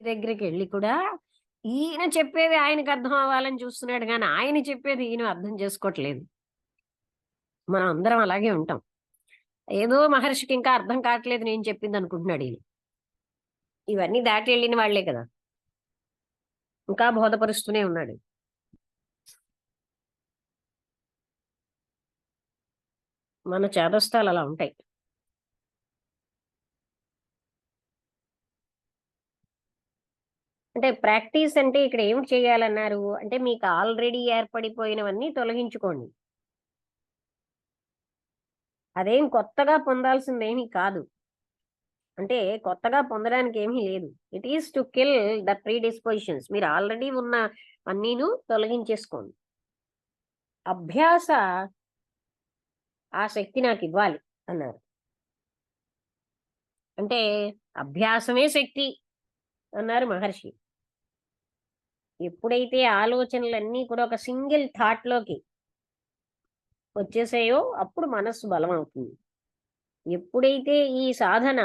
దగ్గరికి వెళ్ళి కూడా ఈయన చెప్పేది ఆయనకు అర్థం అవ్వాలని చూస్తున్నాడు గానీ, ఆయన చెప్పేది ఈయన అర్థం చేసుకోవట్లేదు. మనం అందరం అలాగే ఉంటాం. ఏదో మహర్షికి ఇంకా అర్థం కావట్లేదు నేను చెప్పిందనుకుంటున్నాడు ఈయన. ఇవన్నీ దాటి వెళ్ళిన వాళ్ళే కదా! ఇంకా బోధపరుస్తూనే ఉన్నాడు. మన చేదస్తాలు అలా ఉంటాయి. అంటే ప్రాక్టీస్ అంటే ఇక్కడ ఏమిటి చేయాలన్నారు? అంటే మీకు ఆల్రెడీ ఏర్పడిపోయినవన్నీ తొలగించుకోండి. అదేం కొత్తగా పొందాల్సిందేమీ కాదు. అంటే కొత్తగా పొందడానికి ఏమీ లేదు. It is to kill the predispositions. మీరు ఆల్రెడీ ఉన్న అన్నీను తొలగించేసుకోండి. అభ్యాస ఆ శక్తి నాకివ్వాలి అన్నారు. అంటే అభ్యాసమే శక్తి అన్నారు మహర్షి. ఎప్పుడైతే ఆలోచనలన్నీ కూడా ఒక సింగిల్ థాట్‌లోకి వచ్చేసాయో అప్పుడు మనస్సు బలమవుతుంది. ఎప్పుడైతే ఈ సాధన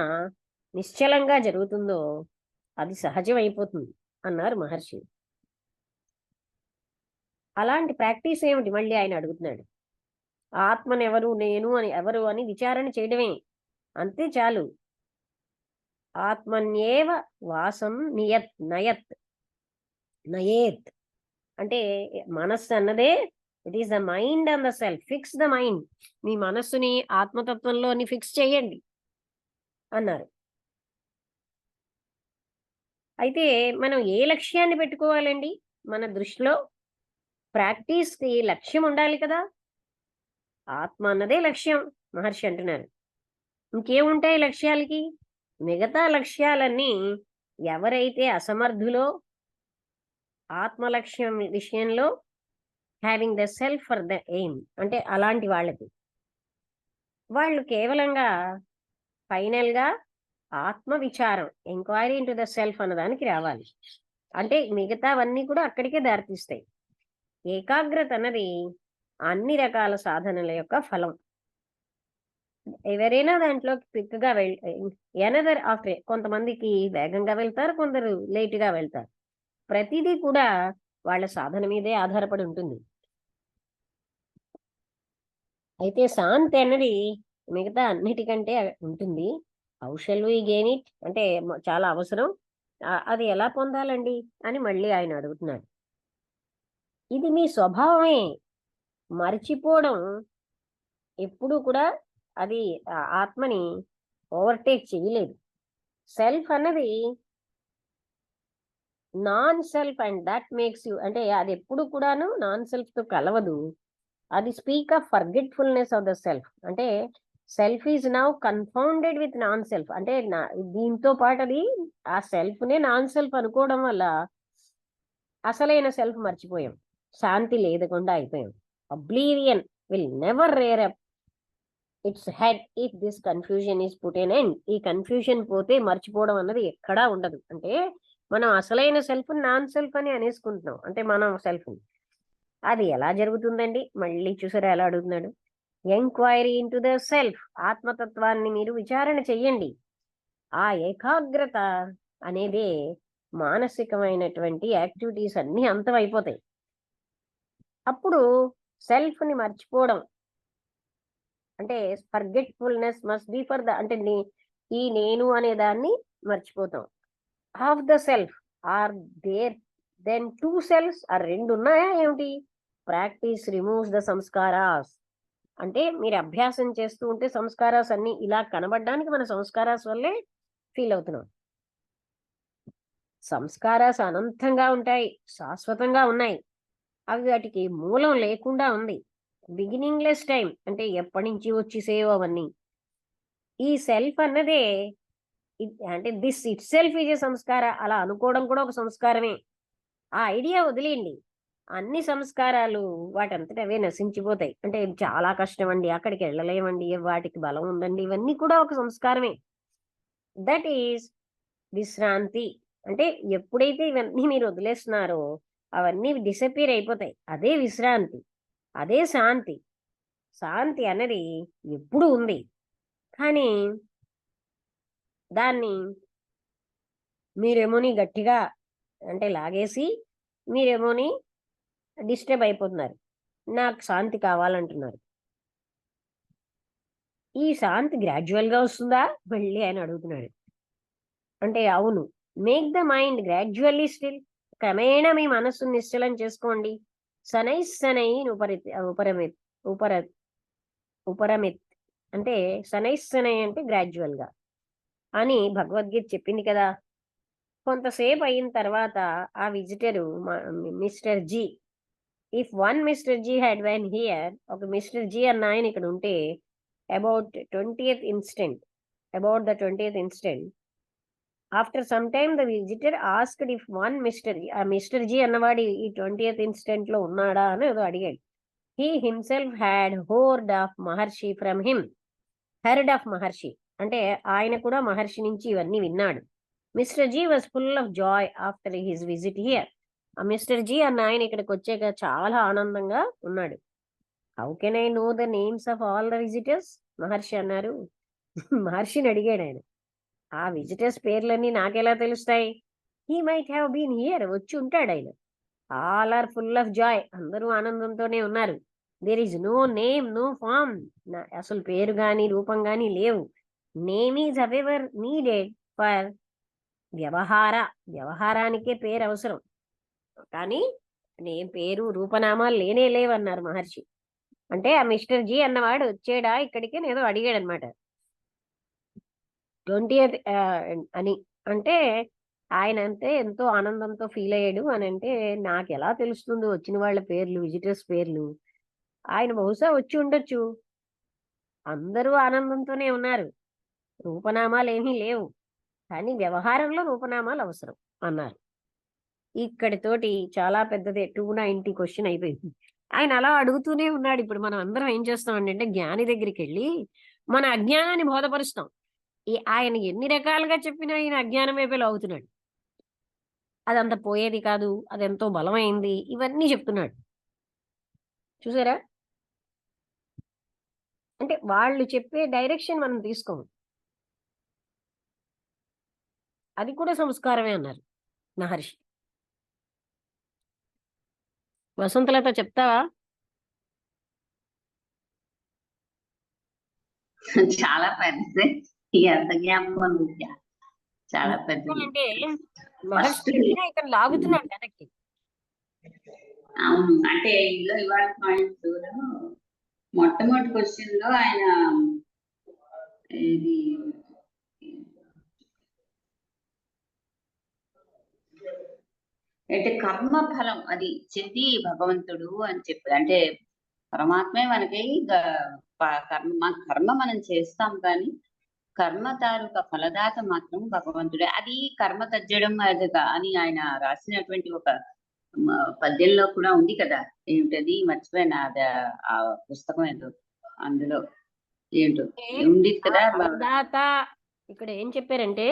నిశ్చలంగా జరుగుతుందో అది సహజమైపోతుంది అన్నారు మహర్షి. అలాంటి ప్రాక్టీస్ ఏమిటి మళ్ళీ ఆయన అడుగుతున్నాడు. ఆత్మనెవరు, నేను అని ఎవరు అని విచారణ చేయడమే. అంతే చాలు. ఆత్మన్యేవ వాసం నయత్ నయేత్. అంటే మనస్సు అన్నదే it is the mind and the self. Fix the mind. మీ మనస్సుని ఆత్మతత్వంలోని ఫిక్స్ చేయండి అన్నారు. అయితే మనం ఏ లక్ష్యాన్ని పెట్టుకోవాలండి? మన దృష్టిలో ప్రాక్టీస్‌కి లక్ష్యం ఉండాలి కదా! ఆత్మ అన్నదే లక్ష్యం మహర్షి అంటున్నారు. ఇంకేముంటాయి లక్ష్యాలకి? మిగతా లక్ష్యాలన్నీ ఎవరైతే అసమర్థులో ఆత్మ లక్ష్యం విషయంలో having the self for the aim అంటే అలాంటి వాళ్ళకి. వాళ్ళు కేవలంగా ఫైనల్‌గా ఆత్మ విచారం, ఎంక్వైరీ ఇంటు ద సెల్ఫ్ అన్నదానికి రావాలి. అంటే మిగతావన్నీ కూడా అక్కడికే దారితీస్తాయి. ఏకాగ్రత అన్నది అన్ని రకాల సాధనల యొక్క ఫలం. ఎవరైనా దాంట్లోకి క్విక్‌గా ఎనదర్ ఆఫ్టర్ కొంతమందికి వేగంగా వెళ్తారు. కొందరు లేట్‌గా వెళ్తారు. ప్రతీదీ కూడా వాళ్ళ సాధన మీదే ఆధారపడి ఉంటుంది. అయితే శాంతి అన్నది మిగతా అన్నిటికంటే ఉంటుంది. How shall we gain it? అంటే చాలా అవసరం. అది ఎలా పొందాలండి? అని మళ్ళీ ఆయన అడుగుతున్నాడు. ఇది మీ స్వభావమే. మరిచిపోవడం ఎప్పుడూ కూడా అది ఆత్మని ఓవర్‌టేక్ చేయలేదు. సెల్ఫ్ అన్నది non self and that makes you అంటే అదెప్పుడు కూడాను నాన్ సెల్ఫ్‌తో కలవదు. అది speak of forgetfulness of the self. అంటే self is now confounded with non self. అంటే దీంతో పాటది ఆ సెల్ఫ్‌నే నాన్ సెల్ఫ్ అనుకోవడం వల్ల అసలైన సెల్ఫ్ మర్చిపోయాం. శాంతి లేకుండా అయిపోయాం. అబ్లీవియన్ will never rare up it's head if this confusion is put an end. ఈ కన్‌ఫ్యూజన్ పోతే మర్చిపోవడం అన్నది ఎక్కడా ఉండదు. అంటే మనం అసలైన సెల్ఫ్‌ని నాన్ సెల్ఫ్ అని అనేసుకుంటున్నాం. అంటే మనం సెల్ఫ్‌ని. అది ఎలా జరుగుతుందండి? మళ్ళీ చూసారా ఎలా అడుగుతున్నాడు? Enquiry into the self. ఆత్మతత్వాన్ని మీరు విచారణ చెయ్యండి. ఆ ఏకాగ్రత అనేదే మానసికమైనటువంటి యాక్టివిటీస్ అన్నీ అంతమైపోతాయి. అప్పుడు సెల్ఫ్‌ని మర్చిపోవడం అంటే forgetfulness must be for the అంటే ఈ నేను అనే దాన్ని మర్చిపోతాం. Half the self are there then 2 selves are 2 ఉన్నాయా ఏమిటి? Practice removes the samskaras. అంటే మీరు అభ్యాసం చేస్తూ ఉంటే సంస్కారాస్ అన్నీ ఇలా కనబడడానికి మన సంస్కారాస్ వల్లే ఫీల్ అవుతున్నాం. సంస్కారాస్ అనంతంగా ఉంటాయి. శాశ్వతంగా ఉన్నాయి. అవి వాటికి మూలం లేకుండా ఉంది. బిగినింగ్‌లెస్ టైమ్ అంటే ఎప్పటినుంచి వచ్చేసేవో అవన్నీ. ఈ సెల్ఫ్ అన్నదే అంటే దిస్ ఇట్‌సెల్ఫ్ ఈజ్ ఎ సంస్కార అలా అనుకోవడం కూడా ఒక సంస్కారమే. ఆ ఐడియా వదిలేయండి. అన్ని సంస్కారాలు వాటంతట అవే నశించిపోతాయి. అంటే ఇది చాలా కష్టమండి. అక్కడికెళ్ళలేమండి. వాటికి బలం ఉందండి. ఇవన్నీ కూడా ఒక సంస్కారమే. దట్ ఈస్ విశ్రాంతి. అంటే ఎప్పుడైతే ఇవన్నీ మీరు వదిలేస్తున్నారో అవన్నీ డిసపియర్ అయిపోతాయి. అదే విశ్రాంతి. అదే శాంతి. శాంతి అన్నది ఎప్పుడూ ఉంది. కానీ దాన్ని మీరేమోని గట్టిగా అంటే లాగేసి మీరేమోని డిస్టర్బ్ అయిపోతున్నారు. నాకు శాంతి కావాలంటున్నారు. ఈ శాంతి గ్రాడ్యువల్‌గా వస్తుందా? మళ్ళీ ఆయన అడుగుతున్నాడు. అంటే అవును. Make the mind gradually still. క్రమేణా మీ మనస్సుని నిశ్చలం చేసుకోండి. శనైశ్శనైన్ ఉపరమిత్ ఉపర ఉపరమిత్ అంటే శనైశ్శనై అంటే గ్రాడ్యువల్‌గా అని భగవద్గీత చెప్పింది కదా! కొంతసేపు అయిన తర్వాత ఆ visitor mister G, if one mister G had been here, ఒక మిస్టర్ జి అన్న ఆయన ఇక్కడ ఉంటే about 20th instant about the 20th instant after some time the visitor asked if one mister G, ఆ మిస్టర్ జి అన్నవాడు ఈ 20th instant లో ఉన్నాడా అని ఏదో అడిగాడు. He himself had heard of Maharshi from him. Heard of Maharshi అంటే ఆయన కూడా మహర్షి నుంచి ఇవన్నీ విన్నాడు. Mister G was full of joy after his visit here. ఆ మిస్టర్ జీ అన్న ఆయన ఇక్కడికి వచ్చాక చాలా ఆనందంగా ఉన్నాడు. How can I know the names of all the visitors? Maharshi అన్నారు. మహర్షిని అడిగాడు ఆయన. ఆ విజిటర్స్ పేర్లన్నీ నాకెలా తెలుస్తాయి? He might have been here, వచ్చి ఉంటాడు ఆయన. All are full of joy, అందరూ ఆనందంతోనే ఉన్నారు. There is no name, no form, అసలు పేరు గాని రూపం గాని లేవు. Name is however needed for వ్యవహారానికే పేరు అవసరం, కానీ నేమ్ పేరు రూపనామాలు లేనే లేవన్నారు మహర్షి. అంటే ఆ మిస్టర్ జీ అన్నవాడు వచ్చాడా ఇక్కడికి ఏదో అడిగాడు అనమాట. 20th అని అంటే ఆయన అంటే ఎంతో ఆనందంతో ఫీల్ అయ్యాడు అని అంటే, నాకు ఎలా తెలుస్తుంది వచ్చిన వాళ్ళ పేర్లు, విజిటర్స్ పేర్లు? ఆయన బహుశా వచ్చి ఉండొచ్చు. అందరూ ఆనందంతోనే ఉన్నారు. రూపనామాలు ఏమీ లేవు, కానీ వ్యవహారంలో రూపనామాలు అవసరం అన్నారు. ఇక్కడితోటి చాలా పెద్దదే 290 క్వశ్చన్ అయిపోయింది. ఆయన అలా అడుగుతూనే ఉన్నాడు. ఇప్పుడు మనం అందరం ఏం చేస్తాం అంటే జ్ఞాని దగ్గరికి వెళ్ళి మన అజ్ఞానాన్ని బోధపరుస్తాం. ఆయన ఎన్ని రకాలుగా చెప్పినా ఈయన అజ్ఞానం వైపే లాగుతున్నాడు. అదంత పోయేది కాదు, అదెంతో బలమైంది, ఇవన్నీ చెప్తున్నాడు. చూసారా? అంటే వాళ్ళు చెప్పే డైరెక్షన్ మనం తీసుకోము. అది కూడా సంస్కారమే అన్నారు మహర్షి. వసంతలత చెప్తావా? చాలా పెద్దది. ఈ అర్థ జ్ఞాపకం విద్య చాలా పెద్దది. అంటే మహర్షి చెప్పినా ఇక్కడ లాగుతున్నాడు వెనక్కి. అవును, అంటే ఇందులో ఇవాళ పాయింట్స్ మొట్టమొదటి క్వశ్చన్ లో ఆయన ఇది అంటే కర్మ ఫలం అది చెంది భగవంతుడు అని చెప్పి, అంటే పరమాత్మే మనకి కర్మ మనం చేస్తాం, కానీ కర్మ తాలూకా ఫలదాత మాత్రం భగవంతుడే. అది కర్మ తజ్జడం అది అని ఆయన రాసినటువంటి ఒక పద్యంలో కూడా ఉంది కదా, ఏమిటది మర్చిపోయినా, అది ఆ పుస్తకం ఏదో అందులో ఏంటో ఉంది కదా. ఫలదాత ఇక్కడ ఏం చెప్పారంటే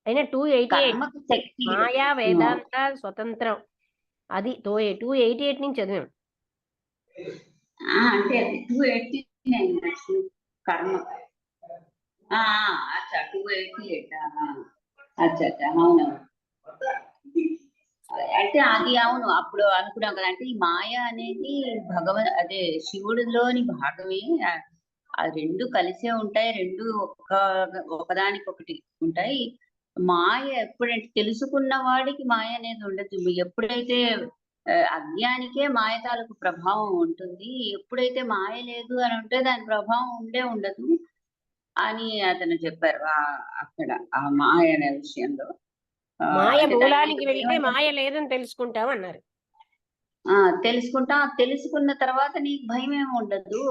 ఆయన 288 మాయా వేదాంత స్వతంత్రం, అది 288 నుంచి చదివాం. అంటే అది 289 కర్మ. అచ్చా 288. అచ్చా అవును. అంటే అది అవును, అప్పుడు అనుకున్నాం కదా, అంటే ఈ మాయ అనేది అదే శివుడిలోని భాగమే. ఆ రెండు కలిసే ఉంటాయి, రెండు ఒకదానికొకటి ఉంటాయి. మాయ ఎప్పుడంటే తెలుసుకున్న వాడికి మాయ అనేది ఉండదు. ఎప్పుడైతే అజ్ఞానికే మాయ తాలూకు ప్రభావం ఉంటుంది. ఎప్పుడైతే మాయ లేదు అని ఉంటే దాని ప్రభావం ఉండదు అని అతను చెప్పారు అక్కడ ఆ మాయ అనే విషయంలో. మాయ మూలానికి వెళ్తే మాయ లేదని తెలుసుకుంటాం అన్నారు. తెలుసుకున్న తర్వాత నీకు భయం ఏమి ఉండదు,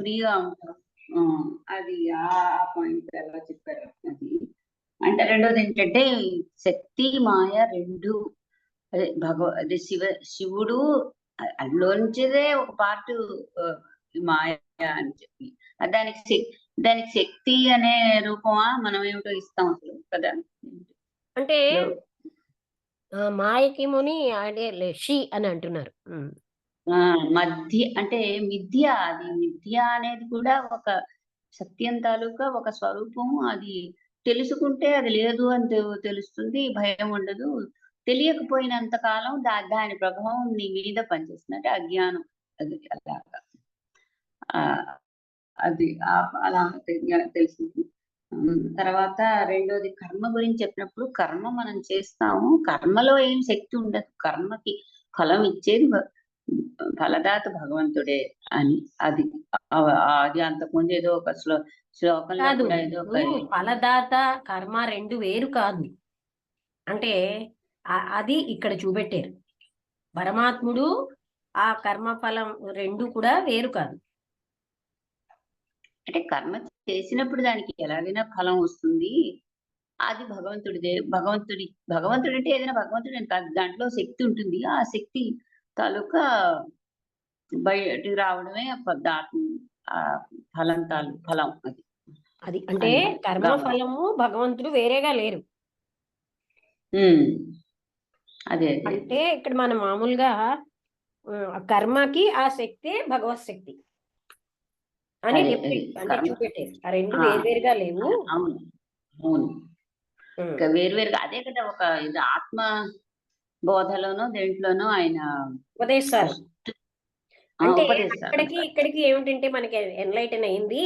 ఫ్రీగా ఉంటావు. అది ఆ పాయింట్ ఎలా చెప్పారు అది. అంటే రెండోది ఏంటంటే శక్తి మాయ రెండు అదే శివుడు అందులోంచిదే ఒక పార్ట్ మాయ అని చెప్పి, దానికి శక్తి అనే రూపమా మనం ఏమిటో ఇస్తాం అసలు కదా. అంటే మాయకి ముని అంటే షి అని అంటున్నారు. అంటే మిథ్య, అది మిథ్య అనేది కూడా ఒక సత్యం తాలూకా ఒక స్వరూపము. అది తెలుసుకుంటే అది లేదు అని తెలుస్తుంది, భయం ఉండదు. తెలియకపోయినంత కాలం దాని ప్రభావం నీ మీద పనిచేస్తుంది. అంటే అజ్ఞానం. అది అలాగా. అది అలా తెలిసింది. తర్వాత రెండోది కర్మ గురించి చెప్పినప్పుడు, కర్మ మనం చేస్తాము. కర్మలో ఏం శక్తి ఉండదు. కర్మకి ఫలం ఇచ్చేది ఫలదాత భగవంతుడే అని. అది అది అంతకుముందు ఏదో ఒక శ్లోకంలో కాదు, కూడా ఏదో ఒక ఫలదాత కర్మ రెండు వేరు కాదు. అంటే అది ఇక్కడ చూపెట్టారు. పరమాత్ముడు ఆ కర్మ ఫలం రెండు కూడా వేరు కాదు. అంటే కర్మ చేసినప్పుడు దానికి ఎలాగైనా ఫలం వస్తుంది. అది భగవంతుడిదే. భగవంతుడు అంటే ఏదైనా భగవంతుడు అని కాదు. దాంట్లో శక్తి ఉంటుంది. ఆ శక్తి తాలూకా బయటికి రావడమే ఆ ఫలం అది. అది అంటే కర్మ ఫలము భగవంతుడు వేరేగా లేరు. అదే అంటే ఇక్కడ మనం మామూలుగా కర్మకి ఆ శక్తి భగవత్ శక్తి అని అంటే చూపెట్టారు. ఆ రెండు వేరువేరుగా లేవు. అవును, అవును. వేరువేరుగా అదే కదా. ఒక ఇది ఆత్మ బోధలోనో దేంట్లోనో ఆయన ఉపదేశాలు. అంటే అక్కడికి ఇక్కడికి ఏమిటంటే మనకి ఎన్లైటన్ అయింది,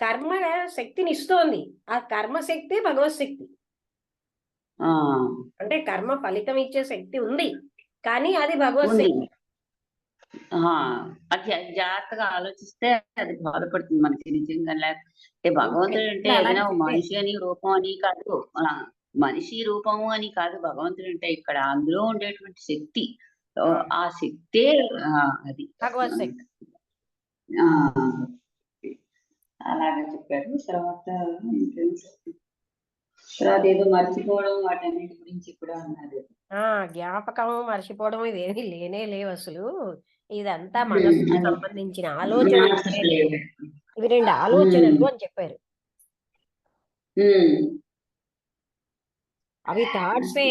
కర్మ శక్తిని ఇస్తోంది. ఆ కర్మ శక్తి భగవత్ శక్తి. అంటే కర్మ ఫలితం ఇచ్చే శక్తి ఉంది, కానీ అది భగవత్ శక్తి. అది జాగ్రత్తగా ఆలోచిస్తే అది బాధపడుతుంది మనకి నిజంగా. లేకపోతే భగవంతుడు అంటే ఏదైనా మనిషి అని రూపం అని కాదు, మనిషి రూపము అని కాదు. భగవంతుడు అంటే ఇక్కడ అందులో ఉండేటువంటి శక్తి, ఆ శక్తే అది భగవత్ శక్తి. అలాగే చెప్పారు. తర్వాత ఏదో మర్చిపోవడం వాటన్నిటి గురించి కూడా అన్నారు. జ్ఞాపకం మర్చిపోవడం ఇవేమీ లేనే లేవు అసలు. ఇదంతా మనసుకు సంబంధించిన ఆలోచన. ఇవి రెండు ఆలోచనలు అని చెప్పారు. అవి థాట్సే.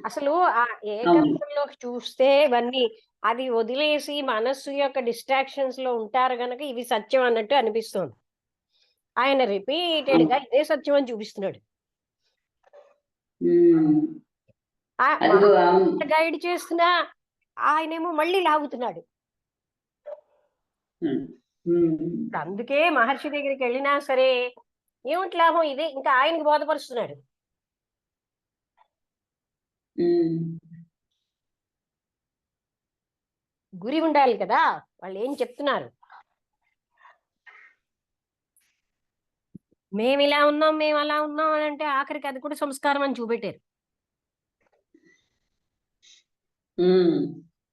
అసలు ఆ ఏకత్వంలోకి చూస్తే ఇవన్నీ అది వదిలేసి మనస్సు యొక్క డిస్ట్రాక్షన్స్ లో ఉంటారు గనక ఇవి సత్యం అన్నట్టు అనిపిస్తోంది. ఆయన రిపీటెడ్ గా ఇదే సత్యం అని చూపిస్తున్నాడు. గైడ్ చేస్తున్నా ఆయనేమో మళ్ళీ లాగుతున్నాడు. అందుకే మహర్షి దగ్గరికి వెళ్ళినా సరే ఏమిటి లాభం, ఇదే ఇంకా ఆయనకి బోధపరుస్తున్నాడు. గురి ఉండాలి కదా. వాళ్ళు ఏం చెప్తున్నారు, మేము ఇలా ఉన్నాం, మేము అలా ఉన్నాం అని అంటే ఆఖరికి అది కూడా సంస్కారం అని చూపెట్టారు.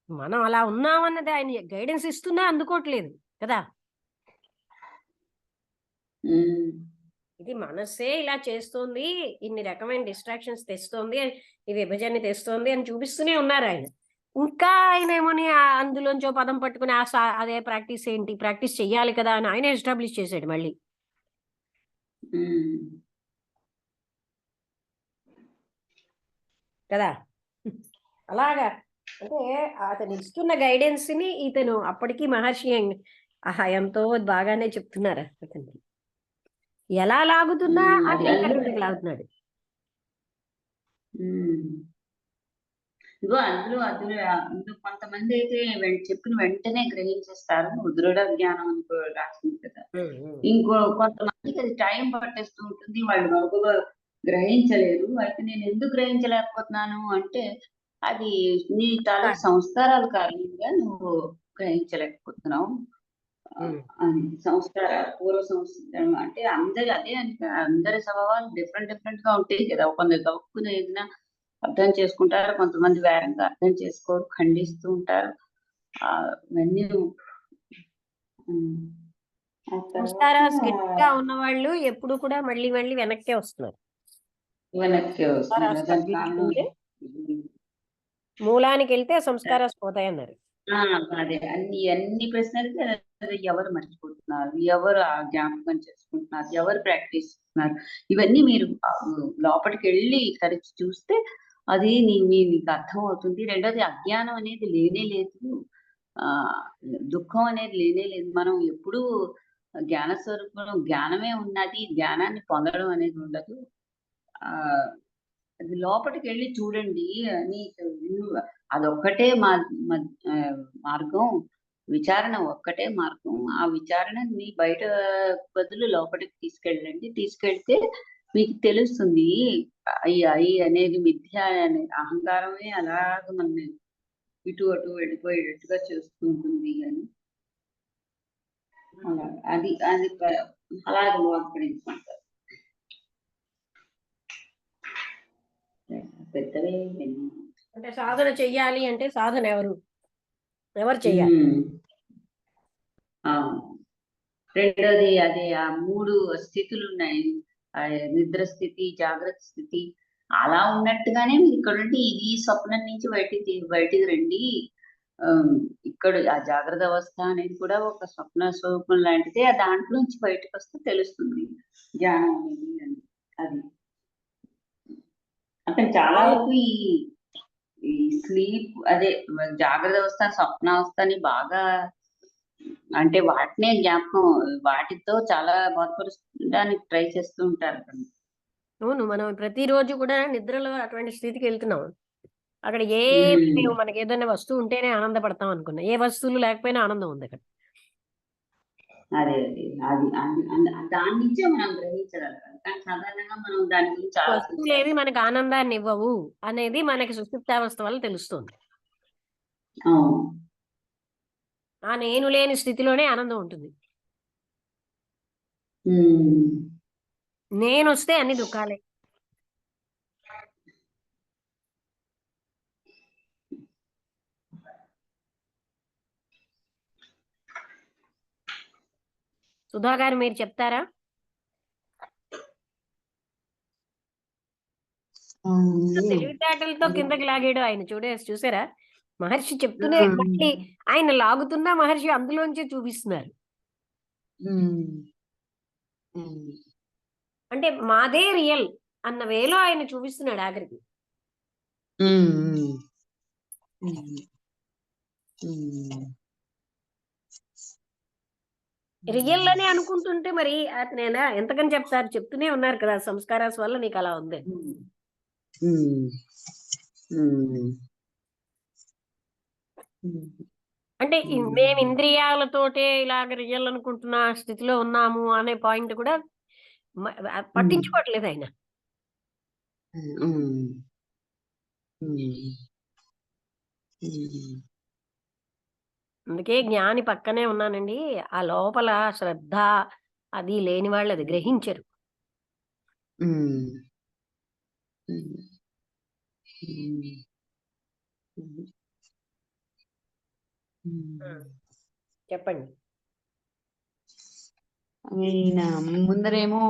మనం అలా ఉన్నామన్నది ఆయన గైడెన్స్ ఇస్తున్నా అందుకోవట్లేదు కదా. ఇది మనస్సే ఇలా చేస్తోంది, ఇన్ని రకమైన డిస్ట్రాక్షన్స్ తెస్తోంది, ఈ విభజన తెస్తోంది అని చూపిస్తూనే ఉన్నారు ఆయన. ఇంకా ఆయన ఏమని అందులోంచో పదం పట్టుకుని అదే ప్రాక్టీస్ ఏంటి, ప్రాక్టీస్ చెయ్యాలి కదా అని ఆయన ఎస్టాబ్లిష్ చేశాడు మళ్ళీ కదా. అలాగా అంటే అతను ఇస్తున్న గైడెన్స్ ని ఇతను అప్పటికి మహర్షి ఎంతో బాగానే చెప్తున్నారు. అతనికి ఎలా లాగుతున్నా అదే లాగుతున్నాడు. ఇగో అందులో కొంతమంది అయితే చెప్పిన వెంటనే గ్రహించేస్తారు. దృఢ జ్ఞానం అని రాసింది కదా. ఇంకో కొంతమందికి అది టైం పట్టేస్తూ ఉంటుంది, వాళ్ళు మరుగుగా గ్రహించలేరు. అయితే నేను ఎందుకు గ్రహించలేకపోతున్నాను అంటే అది నీ తాలూకు సంస్కారాల కారణంగా నువ్వు గ్రహించలేకపోతున్నావు అని. పూర్వ సంస్కారం అంటే అందరి స్వభావాలు డిఫరెంట్ గా ఉంటాయి కదా. కొందరు గౌక్కుని ఏదైనా అర్థం చేసుకుంటారు, కొంతమంది వేరంగా అర్థం చేసుకోరు, ఖండిస్తూ ఉంటారు. ఇవన్నీ సంస్కారంగా ఉన్న వాళ్ళు ఎప్పుడు కూడా మళ్ళీ వెనక్కే వస్తున్నారు. మూలానికి వెళ్తే సంస్కారాలు పోతాయన్నారు. అదే అన్ని ప్రశ్నలకి ఎవరు మర్చిపోతున్నారు, ఎవరు జ్ఞాపకం చేసుకుంటున్నారు, ఎవరు ప్రాక్టీస్ చేస్తున్నారు, ఇవన్నీ మీరు లోపలికి వెళ్ళి తరచి చూస్తే అది మీకు అర్థం అవుతుంది. రెండోది అజ్ఞానం అనేది లేనే లేదు, దుఃఖం అనేది లేనే లేదు. మనం ఎప్పుడూ జ్ఞాన స్వరూపంలో జ్ఞానమే ఉన్నది, జ్ఞానాన్ని పొందడం అనేది ఉండదు. ఆ అది లోపలికి వెళ్ళి చూడండి అని అదొక్కటే మార్గం, విచారణ ఒక్కటే మార్గం. ఆ విచారణని బయట బదులు లోపలికి తీసుకెళ్ళండి. తీసుకెళ్తే మీకు తెలుస్తుంది అయి అనేది మిథ్య అనే అహంకారమే అలాగ మన ఇటు అటు వెళ్ళిపోయేటట్టుగా చేస్తూ ఉంటుంది అని అలా అది అది అలాగే బోధపడించుకుంటారు. పెద్దవే అంటే సాధన చెయ్యాలి అంటే సాధన ఎవరు చెయ్యాలి? రెండోది అదే ఆ 3 స్థితులు ఉన్నాయి. నిద్ర స్థితి, జాగ్రత్త స్థితి. అలా ఉన్నట్టుగానే మీరు ఇక్కడ నుండి ఇది స్వప్నం నుంచి బయటికి రండి. ఇక్కడ ఆ జాగ్రత్త అవస్థ అనేది కూడా ఒక స్వప్న స్వరూపం లాంటిదే. దాంట్లో నుంచి బయటకు వస్తే తెలుస్తుంది జ్ఞానం అనేది. అది అతను చాలా వరకు ఈ స్లీప్ అదే జాగ్రత్త అవస్థ, స్వప్నావస్థ అని బాగా అంటే వాటినే జ్ఞాపకం, వాటితో చాలా బోధపరచడానికి ట్రై చేస్తూ ఉంటారు. అవును, మనం ప్రతిరోజు కూడా నిద్రలో అటువంటి స్థితికి వెళ్తున్నాం. అక్కడ మనకి ఏదైనా వస్తువు ఉంటేనే ఆనందపడతాం అనుకున్నా. ఏ వస్తువులు లేకపోయినా ఆనందం ఉంది అక్కడ. అదే అది దాని నుంచే మనం గ్రహించగలగాలి. కానీ సాధారణంగా మనం దాని గురించి వస్తువులు ఏవి మనకు ఆనందాన్ని ఇవ్వవు అనేది మనకి సుషుప్తావస్థ వల్ల తెలుస్తుంది. ఆ నేను లేని స్థితిలోనే ఆనందం ఉంటుంది. నేను వస్తే అన్ని దుఃఖాలే. సుధా గారు మీరు చెప్తారా? తెలివితేటలతో కిందకి లాగాడు ఆయన. చూసారా? మహర్షి చెప్తూనే మళ్ళీ ఆయన లాగుతున్నా మహర్షి అందులోంచే చూపిస్తున్నారు. అంటే మాదే రియల్ అన్న వేలో ఆయన చూపిస్తున్నాడు ఆఖరికి. రియల్ అని అనుకుంటుంటే మరి అతనేనా ఎంతకని చెప్తారు? చెప్తూనే ఉన్నారు కదా, సంస్కారాస్ వల్ల నీకు అలా ఉంది. అంటే మేము ఇంద్రియాలతోటే ఇలాగ రియల్ అనుకుంటున్న స్థితిలో ఉన్నాము అనే పాయింట్ కూడా పట్టించుకోవట్లేదు ఆయన. అందుకే జ్ఞాని పక్కనే ఉన్నానండి. ఆ లోపల శ్రద్ధ అది లేని వాళ్ళు అది గ్రహించరు. చెప్పండి. ఈయన ముందరేమో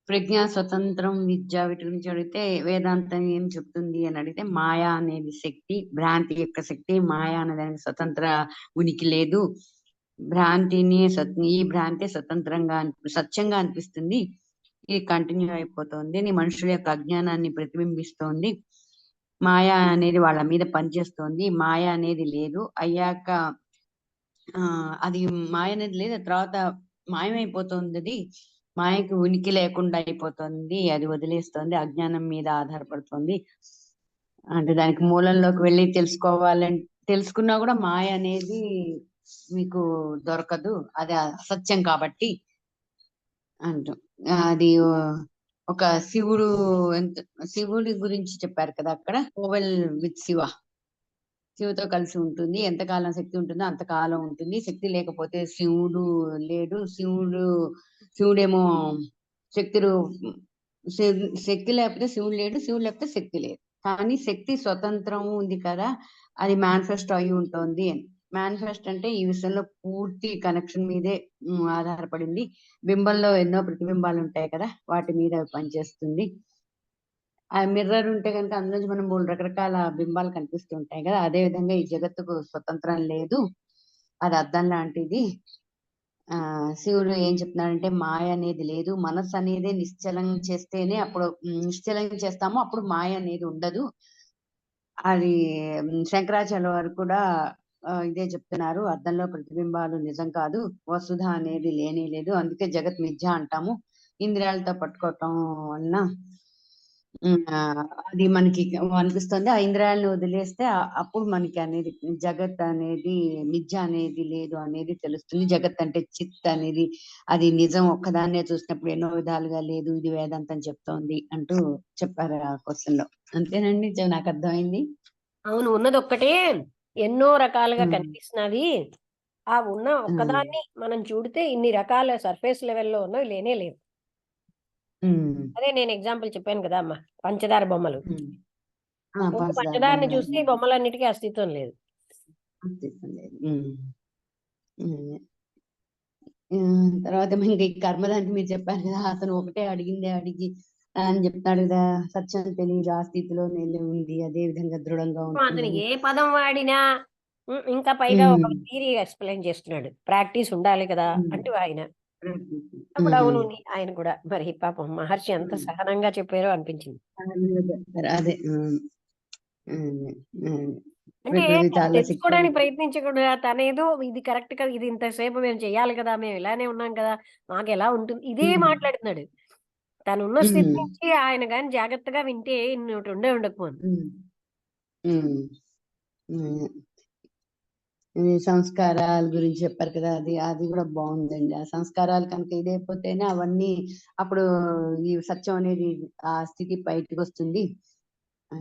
ప్రజ్ఞా స్వతంత్రం, విద్య వీటి గురించి అడిగితే వేదాంతం ఏం చెప్తుంది అని అడిగితే మాయా అనేది శక్తి, భ్రాంతి యొక్క శక్తి. మాయా అనేది స్వతంత్ర ఉనికి లేదు. ఈ భ్రాంతి స్వతంత్రంగా సత్యంగా అనిపిస్తుంది. ఇది కంటిన్యూ అయిపోతుంది. నీ మనుషుల యొక్క అజ్ఞానాన్ని ప్రతిబింబిస్తోంది. మాయా అనేది వాళ్ళ మీద పనిచేస్తోంది. మాయా అనేది లేదు. అయ్యాక అది మాయ అనేది లేదు, తర్వాత మాయమైపోతుంది. అది మాయకి ఉనికి లేకుండా అయిపోతుంది. అది వదిలేస్తుంది, అజ్ఞానం మీద ఆధారపడుతుంది. అంటే దానికి మూలంలోకి వెళ్ళి తెలుసుకున్నా కూడా మాయ అనేది మీకు దొరకదు, అది అసత్యం కాబట్టి అంటూ. అది ఒక శివుడి గురించి చెప్పారు కదా అక్కడ. ఓవెల్ విత్ శివుతో కలిసి ఉంటుంది. ఎంతకాలం శక్తి ఉంటుందో అంతకాలం ఉంటుంది. శక్తి లేకపోతే శివుడు లేడు. శివుడేమో శక్తి లేకపోతే శివుడు లేడు, శివుడు లేకపోతే శక్తి లేదు. కానీ శక్తి స్వతంత్రం ఉంది కదా, అది మేనిఫెస్ట్ అయి ఉంటుంది. మేనిఫెస్ట్ అంటే ఈ విషయంలో పూర్తి కనెక్షన్ మీదే ఆధారపడింది. బింబంలో ఎన్నో ప్రతిబింబాలు ఉంటాయి కదా, వాటి మీద పనిచేస్తుంది. ఆ మిర్రర్ ఉంటే కనుక అందులోంచి మనం 3 రకరకాల బింబాలు కనిపిస్తూ ఉంటాయి కదా, అదే విధంగా ఈ జగత్తుకు స్వతంత్రం లేదు, అది అద్దం లాంటిది. శివుడు ఏం చెప్తున్నాడంటే మాయ అనేది లేదు. మనస్సు అనేది నిశ్చలం చేస్తేనే అప్పుడు నిశ్చలం చేస్తామో అప్పుడు మాయ అనేది ఉండదు. అది శంకరాచార్య వారు కూడా ఇదే చెప్తున్నారు, అద్దంలో ప్రతిబింబాలు నిజం కాదు, వసుధ అనేది లేనే లేదు, అందుకే జగత్ మిథ్య అంటాము. ఇంద్రియాలతో పట్టుకోవటం వలన అది మనకి అనిపిస్తుంది. ఆ ఇంద్రియాలను వదిలేస్తే అప్పుడు మనకి అనేది జగత్ అనేది మిథ్య అనేది లేదు అనేది తెలుస్తుంది. జగత్ అంటే చిత్ అనేది, అది నిజం ఒక్కదాన్నే చూసినప్పుడు ఎన్నో విధాలుగా లేదు, ఇది వేదాంతం చెప్తోంది అంటూ చెప్పారు ఆ క్వశ్చన్ లో. అంతేనండి, నాకు అర్థమైంది. అవును, ఉన్నది ఒక్కటే ఎన్నో రకాలుగా ఉమ్, కనిపిస్తున్నది. ఆ ఉన్న ఉమ్, ఒక్కదాన్ని మనం చూడితే ఇన్ని రకాల సర్ఫేస్ లెవెల్లో ఉన్నవి లేనే లేవు. ఉమ్, అదే నేను ఎగ్జాంపుల్ చెప్పాను కదా అమ్మ, పంచదార బొమ్మలు. ఉమ్. ముందు పంచదార పంచదారని బొమ్మలు చూస్తే ఈ బొమ్మలన్నిటికీ అస్తిత్వం లేదు. అనిపిస్తుంది. తర్వాత ఇంకా ఈ కర్మదానికి మీరు చెప్పారు కదా, అతను ఒకటే అడిగిందే అడిగి అని చెప్తాడు కదా, సత్యం తెలియదు, ఆ స్థితిలో నేను ఉంది, అదే విధంగా దృఢంగా అతను ఉంటుందని. ఏ పదం వాడినా ఇంకా పైగా ఒక ఉమ్, థియరీ ఎక్స్ప్లెయిన్ చేస్తున్నాడు. ప్రాక్టీస్ ఉండాలి కదా ఉమ్, అంటూ ఆయన. అప్పుడు ఉమ్. అవును, ఆయన కూడా మరి పాపం మహర్షి ఎంత సహనంగా చెప్పారో అనిపించింది. అదే ఉమ్. అంటే ప్రకృతి తను చాలా తెలుసుకోవడానికి శక్తివంతం. ప్రయత్నించకుండా తనేదో ఇది కరెక్ట్ కదా, ఇది ఇంతసేపు మేము చేయాలి కదా, మేము ఇలానే ఉన్నాం కదా, మాకు ఎలా ఉంటుంది, ఇదే ఉమ్, మాట్లాడుతున్నాడు. తనున్న స్థితి ఉమ్, నుంచి ఆయన కానీ జాగ్రత్తగా వింటే ఇన్ని ఉండకపోను. ఉమ్, ఉమ్, ఉమ్. ఈ సంస్కారాల గురించి చెప్పారు కదా, అది అది కూడా బాగుందండి. ఆ సంస్కారాలు కనుక ఇదైపోతేనే అవన్నీ అప్పుడు ఈ సత్యం అనేది ఆ స్థితి బయటకు వస్తుంది. ఆ,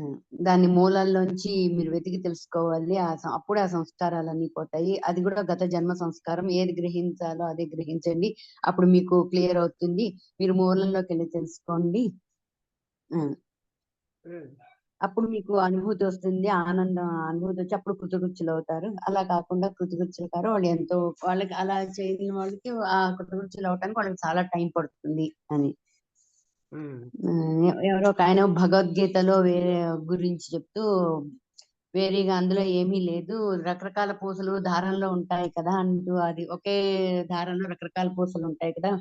దాని మూలాల్లోంచి మీరు వెతికి తెలుసుకోవాలి. అప్పుడు ఆ సంస్కారాలన్నీ పోతాయి. అది కూడా గత జన్మ సంస్కారం, ఏది గ్రహించాలో అదే గ్రహించండి, అప్పుడు మీకు క్లియర్ అవుతుంది. మీరు మూలంలోకి వెళ్ళి తెలుసుకోండి. ఆ, అప్పుడు మీకు అనుభూతి వస్తుంది, ఆనందం అనుభూతి వచ్చి అప్పుడు కృతకృత్యులు అవుతారు. అలా కాకుండా కృతకృత్యులు కారు వాళ్ళు ఎంతో, వాళ్ళకి అలా చేయని వాళ్ళకి ఆ కృతకృత్యులు అవటానికి వాళ్ళకి చాలా టైం పడుతుంది అని. ఎవరో ఒక ఆయన భగవద్గీతలో వేరే గురించి చెప్తూ, వేరేగా అందులో ఏమీ లేదు, రకరకాల పూసలు దారంలో ఉంటాయి కదా అంటూ, అది ఒకే దారంలో రకరకాల పూసలు ఉంటాయి కదా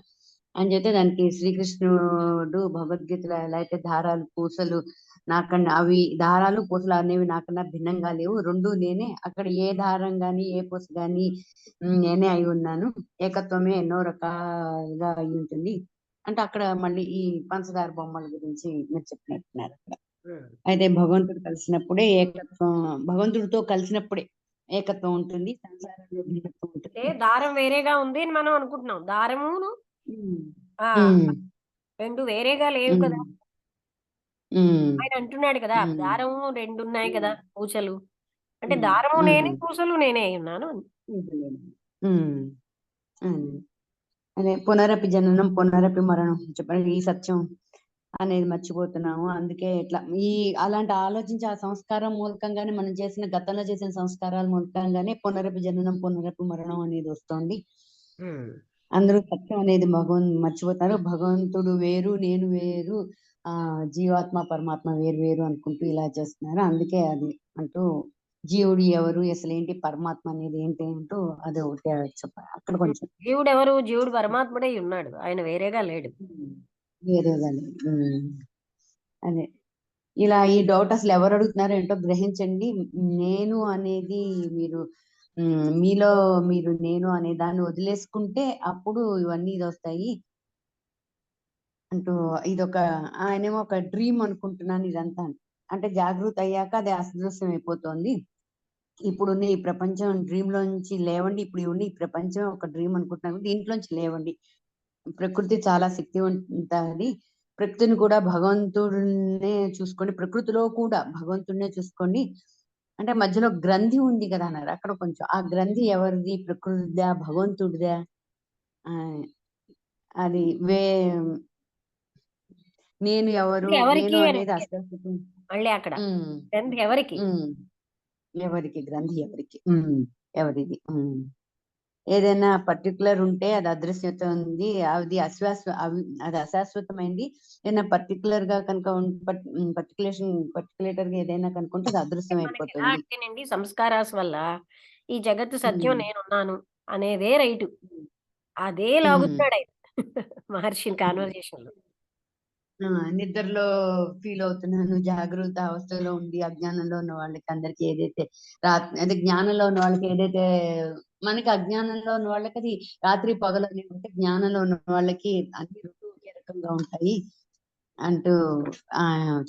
అని చెప్తే, దానికి శ్రీకృష్ణుడు భగవద్గీతలో ఎలా అయితే దారాలు పూసలు నాకన్నా, అవి దారాలు పూసలు అనేవి నాకన్నా భిన్నంగా లేవు, రెండు నేనే, అక్కడ ఏ దారం గాని ఏ పూస గాని నేనే అయి ఉన్నాను, ఏకత్వమే ఎన్నో రకాలుగా అయి ఉంటుంది అంటే, అక్కడ మళ్ళీ ఈ పంచదార బొమ్మల గురించి మీరు చెప్పినట్టున్నారు అక్కడ. అయితే భగవంతుడు కలిసినప్పుడే ఏకత్వం, భగవంతుడితో కలిసినప్పుడే ఏకత్వం ఉంటుంది, సంసారంలో భిన్నత్వం అంటే ఉంటుంది. దారం వేరేగా ఉంది అని మనం అనుకుంటున్నాం. దారమును ఉమ్, ఆ ఉమ్, రెండు వేరేగా లేవు ఉమ్, కదా. ఉమ్, ఆయన అంటున్నాడు కదా, ఉమ్, దారము రెండు ఉన్నాయి కదా పూసలు, అంటే ఉమ్, దారము నేనే ఉమ్, పూసలు నేనే అయి ఉన్నాను. ఉమ్, ఉమ్. అదే పునరపి జననం పునరపి మరణం చెప్పండి, ఈ సత్యం అనేది మర్చిపోతున్నాము. అందుకే ఇట్లా ఈ అలాంటి ఆలోచించి ఆ సంస్కారం మూలకంగానే, మనం చేసిన గతంలో చేసిన సంస్కారాల మూలకంగానే పునరపి జననం పునరపి మరణం అనేది వస్తుంది. అందరూ సత్యం అనేది మర్చిపోతారు. భగవంతుడు వేరు, నేను వేరు, జీవాత్మ పరమాత్మ వేరు వేరు అనుకుంటూ ఇలా చేస్తున్నారు. అందుకే అది అంటూ జీవుడు ఎవరు, అసలు ఏంటి పరమాత్మ అనేది ఏంటి అంటూ అది ఒకటే చెప్పారు అక్కడ కొంచెం. జీవుడు ఎవరు? జీవుడు పరమాత్ముడే ఉన్నాడు, ఆయన వేరేగా లేడు. వేరేగా లేదు. అదే ఇలా ఈ డౌట్ అసలు ఎవరు అడుగుతున్నారో ఏంటో గ్రహించండి. నేను అనేది మీరు మీలో మీరు నేను అనే దాన్ని వదిలేసుకుంటే అప్పుడు ఇవన్నీ ఇది వస్తాయి అంటూ, ఇదొక ఆయనేమో ఒక డ్రీమ్ అనుకుంటున్నాను ఇదంతా, అంటే జాగృతి అయ్యాక అది అదృశ్యం అయిపోతుంది. ఇప్పుడున్న ఈ ప్రపంచం డ్రీమ్ లోంచి లేవండి, ఇప్పుడు ఉన్న ఈ ప్రపంచం ఒక డ్రీమ్ అనుకుంటున్నాను, దీంట్లోంచి లేవండి. ప్రకృతి చాలా శక్తివంతది, ప్రకృతిని కూడా భగవంతుడినే చూసుకోండి, ప్రకృతిలో కూడా భగవంతుడినే చూసుకోండి. అంటే మధ్యలో గ్రంథి ఉంది కదా అన్నారు, అక్కడ కొంచెం ఆ గ్రంథి ఎవరిది, ప్రకృతిదా భగవంతుడిదా, అది నేను ఎవరు, ఎవరికి నేను అని అనేది అడిగారు అసలు మళ్ళీ అక్కడ. ఎవరికి? ఎవరికి గ్రంథి ఎవరికి, ఎవరిది, ఏదైనా పర్టికులర్ ఉంటే అది అదృశ్యత ఉంది, అది అది అశాశ్వతమైంది. ఏదైనా పర్టికులర్ గా కనుక పర్టికులేటర్ గా ఏదైనా కనుకుంటే అది అదృశ్యం మనకి ఎలా అయిపోతుంది. అంటేనండి, సంస్కారాస్ వల్ల ఈ జగత్తు సత్యం నేనున్నాను అనేదే రైటు, అదే లాగుతున్నాడు ఆయన మహర్షిని కాన్వర్జేషన్ లో. నిద్రలో ఫీల్ అవుతున్నాను, జాగ్రత్త అవస్థలో ఉండి అజ్ఞానంలో ఉన్న వాళ్ళకి అందరికి ఏదైతే అదే జ్ఞానంలో ఉన్న వాళ్ళకి ఏదైతే మనకి అజ్ఞానంలో ఉన్న వాళ్ళకి అది రాత్రి పగలు అని ఉంటే, జ్ఞానంలో ఉన్న వాళ్ళకి అన్ని రెండు ఒకే రకంగా ఉంటాయి అంటూ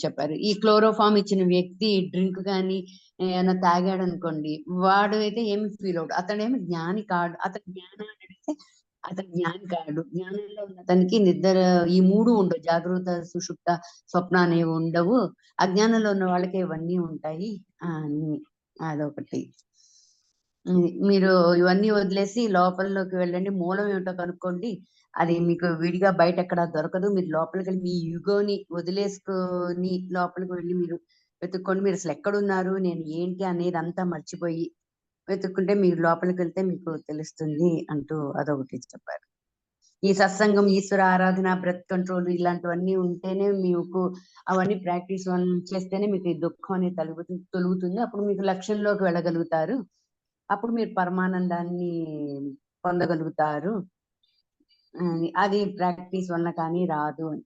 చెప్పారు. ఈ క్లోరోఫామ్ ఇచ్చిన వ్యక్తి డ్రింక్ కానీ ఏమైనా తాగాడు అనుకోండి, వాడు అయితే ఏమి ఫీల్ అవడు, అతడేమి జ్ఞాని కాడు. అతని జ్ఞానం అడిగితే అతను జ్ఞాని కాడు. జ్ఞానంలో ఉన్న అతనికి నిద్ర ఈ మూడు ఉండవు, జాగృత సుషుప్త స్వప్న అనేవి ఉండవు. అజ్ఞానంలో ఉన్న వాళ్ళకి ఇవన్నీ ఉంటాయి అని అదొకటి. మీరు ఇవన్నీ వదిలేసి లోపలిలోకి వెళ్ళండి, మూలం ఏమిటో కనుక్కోండి. అది మీకు విడిగా బయట ఎక్కడ దొరకదు. మీరు లోపలికి వెళ్ళి మీ యుగోని వదిలేసుకొని లోపలికి వెళ్ళి మీరు వెతుక్కోండి. మీరు అసలు ఎక్కడున్నారు, నేను ఏంటి అనేది అంతా మర్చిపోయి వెతుక్కుంటే మీరు లోపలికి వెళ్తే మీకు తెలుస్తుంది అంటూ అదొకటి చెప్పారు. ఈ సత్సంగం, ఈశ్వర ఆరాధన, బ్రెత్ కంట్రోల్ ఇలాంటివన్నీ ఉంటేనే మీకు అవన్నీ ప్రాక్టీస్ చేస్తేనే మీకు ఈ దుఃఖం అనేది తొలుగుతుంది. అప్పుడు మీకు లక్ష్యంలోకి వెళ్ళగలుగుతారు. అప్పుడు మీరు పరమానందాన్ని పొందగలుగుతారు. అది ప్రాక్టీస్ వల్ల కానీ రాదు అని.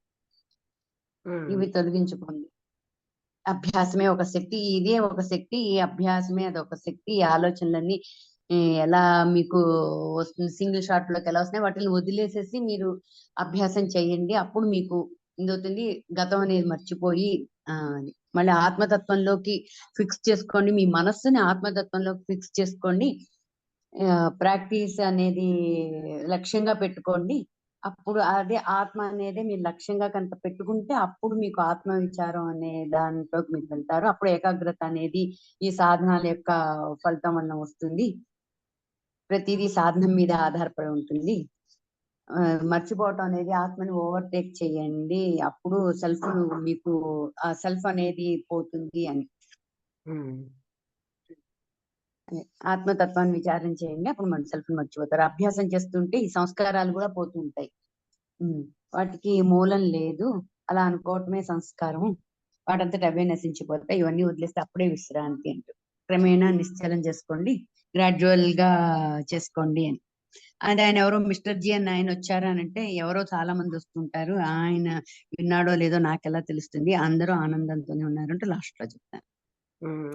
ఇవి తొలగించుకోండి. అభ్యాసమే ఒక శక్తి, ఇదే ఒక శక్తి, ఈ అభ్యాసమే అదొక శక్తి. ఈ ఆలోచనలన్నీ ఎలా మీకు వస్తుంది, సింగిల్ షాట్ లోకి ఎలా వస్తున్నాయి, వాటిని వదిలేసేసి మీరు అభ్యాసం చేయండి. అప్పుడు మీకు ఇందవుతుంది, గతం అనేది మర్చిపోయి మళ్ళీ ఆత్మతత్వంలోకి ఫిక్స్ చేసుకోండి. మీ మనస్సుని ఆత్మతత్వంలోకి ఫిక్స్ చేసుకోండి. ప్రాక్టీస్ అనేది లక్ష్యంగా పెట్టుకోండి. అప్పుడు అదే ఆత్మ అనేది మీరు లక్ష్యంగా కనుక పెట్టుకుంటే అప్పుడు మీకు ఆత్మ విచారం అనే దాంట్లోకి మీరు వెళ్తారు. అప్పుడు ఏకాగ్రత అనేది ఈ సాధనాల యొక్క ఫలితం వల్ల వస్తుంది. ప్రతిదీ సాధనం మీద ఆధారపడి ఉంటుంది. మర్చిపోవటం అనేది ఆత్మని ఓవర్టేక్ చేయండి, అప్పుడు సెల్ఫ్ మీకు ఆ సెల్ఫ్ అనేది పోతుంది అని. ఆత్మతత్వాన్ని విచారం చేయండి, అప్పుడు మన సెల్ఫ్ మర్చిపోతారు. అభ్యాసం చేస్తుంటే ఈ సంస్కారాలు కూడా పోతూ ఉంటాయి. వాటికి మూలం లేదు, అలా అనుకోవటమే సంస్కారం. వాటంతట అవే నశించిపోతాయి. ఇవన్నీ వదిలేస్తే అప్పుడే విశ్రాంతి అంటూ క్రమేణా నిశ్చలం చేసుకోండి, గ్రాడ్యువల్ గా చేసుకోండి అని. అది ఆయన ఎవరో మిస్టర్ జీ అని ఆయన వచ్చారా అని అంటే, ఎవరో చాలా మంది వస్తుంటారు, ఆయన విన్నాడో లేదో నాకెలా తెలుస్తుంది, అందరూ ఆనందంతోనే ఉన్నారంటూ లాస్ట్ లో చెప్తాను.